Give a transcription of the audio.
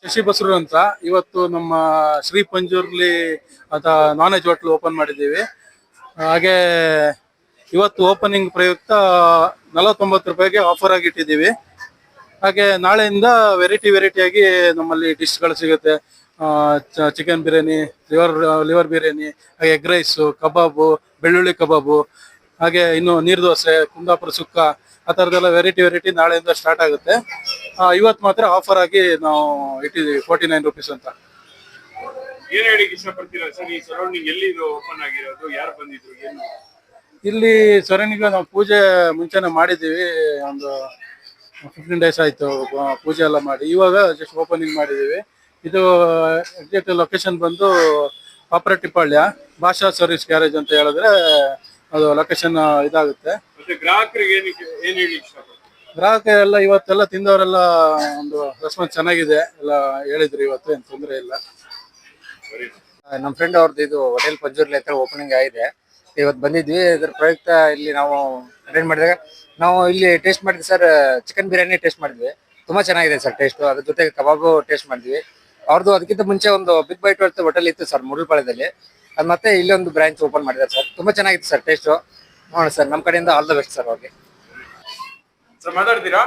ಶಶಿ ಬಸ್ರೂರ್ ಅಂತ ಇವತ್ತು ನಮ್ಮ ಶ್ರೀ ಪಂಜುರ್ಲಿ ಅಥವಾ ನಾನ್ ವೆಜ್ ಹೋಟ್ಲ್ ಓಪನ್ ಮಾಡಿದ್ದೀವಿ. ಹಾಗೆ ಇವತ್ತು ಓಪನಿಂಗ್ ಪ್ರಯುಕ್ತ 49 ರೂಪಾಯಿಗೆ ಆಫರ್ ಆಗಿ ಇಟ್ಟಿದ್ದೀವಿ. ಹಾಗೆ ನಾಳೆಯಿಂದ ವೆರೈಟಿ ಆಗಿ ನಮ್ಮಲ್ಲಿ ಡಿಶ್ಗಳು ಸಿಗುತ್ತೆ. ಚಿಕನ್ ಬಿರಿಯಾನಿ, ಲಿವರ್ ಬಿರಿಯಾನಿ, ಹಾಗೆ ಎಗ್ ರೈಸು, ಕಬಾಬು, ಬೆಳ್ಳುಳ್ಳಿ ಕಬಾಬು, ಹಾಗೆ ಇನ್ನು ನೀರು ದೋಸೆ, ಕುಂದಾಪುರ ಸುಕ್ಕ, ಆ ಥರದ್ದೆಲ್ಲ ವೆರೈಟಿ ನಾಳೆಯಿಂದ ಸ್ಟಾರ್ಟ್ ಆಗುತ್ತೆ. ಇವತ್ತು ಮಾತ್ರ ಆಫರ್ ಆಗಿ ನಾವು ಇಟ್ಟಿದ್ದೀವಿ 49 ರೂಪೀಸ್ ಅಂತ. ಏನ್ ಹೇಳಿಕ್ಕೆ ಇಷ್ಟಪಡ್ತೀರಾ ಸರ್? ಈ ಸರೌಂಡಿಂಗ್ ಎಲ್ಲಿ ಇದು ಓಪನ್ ಆಗಿರೋದು, ಯಾರು ಬಂದಿದ್ರು, ಏನು? ಇಲ್ಲಿ ಸರಣಿಗೆ ನಾವು ಪೂಜೆ ಮುಂಚೆನೆ ಮಾಡಿದ್ದೀವಿ. ಒಂದು 15 ಡೇಸ್ ಆಯಿತು ಪೂಜೆ ಎಲ್ಲ ಮಾಡಿ. ಇವಾಗ ಜಸ್ಟ್ ಓಪನಿಂಗ್ ಮಾಡಿದ್ದೀವಿ. ಇದು ಎಕ್ಸಾಕ್ಟ್ ಲೊಕೇಶನ್ ಬಂದು ಪಾಪ್ರಟ್ಟಿಪಾಳ್ಯ ಭಾಷಾ ಸರ್ವಿಸ್ ಗ್ಯಾರೇಜ್ ಅಂತ ಹೇಳಿದ್ರೆ ಅದು ಲೊಕೇಶನ್ ಇದಾಗುತ್ತೆ. ಮತ್ತೆ ಗ್ರಾಹಕರಿಗೆ ಏನ್ ಹೇಳಿ ಇಷ್ಟಪಡ್ತೀರಾ? ಗ್ರಾಹಕರೆಲ್ಲ ಇವತ್ತೆಲ್ಲ ತಿಂದವರೆಲ್ಲ ಒಂದು ರೆಸ್ಪಾನ್ಸ್ ಚೆನ್ನಾಗಿದೆ ಎಲ್ಲ ಹೇಳಿದ್ರು. ಇವತ್ತು ಏನು ತೊಂದರೆ ಇಲ್ಲ. ನಮ್ಮ ಫ್ರೆಂಡ್ ಅವ್ರದ್ದು ಇದು ಹೋಟೆಲ್ ಪಂಜುರ್ಲಿ ಹತ್ರ ಓಪನಿಂಗ್ ಆಗಿದೆ. ಇವತ್ತು ಬಂದಿದ್ವಿ. ಇದ್ರ ಪ್ರಯುಕ್ತ ಇಲ್ಲಿ ನಾವು ಅಟೆಂಡ್ ಮಾಡಿದಾಗ ನಾವು ಇಲ್ಲಿ ಟೇಸ್ಟ್ ಮಾಡಿದ್ವಿ ಸರ್. ಚಿಕನ್ ಬಿರಿಯಾನಿ ಟೇಸ್ಟ್ ಮಾಡಿದ್ವಿ, ತುಂಬಾ ಚೆನ್ನಾಗಿದೆ ಸರ್ ಟೇಸ್ಟ್. ಅದ್ರ ಜೊತೆಗೆ ಕಬಾಬು ಟೇಸ್ಟ್ ಮಾಡಿದ್ವಿ. ಅವ್ರದ್ದು ಅದಕ್ಕಿಂತ ಮುಂಚೆ ಒಂದು ಬಿಗ್ ಬೈಟ್ ಹೋಟೆಲ್ ಇತ್ತು ಸರ್ ಮೂಡಲ್ಪಾಳ್ಯದಲ್ಲಿ. ಅದು ಮತ್ತೆ ಇಲ್ಲಿ ಒಂದು ಬ್ರಾಂಚ್ ಓಪನ್ ಮಾಡಿದ್ದಾರೆ ಸರ್. ತುಂಬಾ ಚೆನ್ನಾಗಿತ್ತು ಸರ್ ಟೇಸ್ಟು. ನೋಡಿ ಸರ್, ನಮ್ಮ ಕಡೆಯಿಂದ ಆಲ್ ದ ಬೆಸ್ಟ್ ಸರ್ ಅವ್ರಿಗೆ. ಸರ್ ಮಾತಾಡ್ತೀರಾ?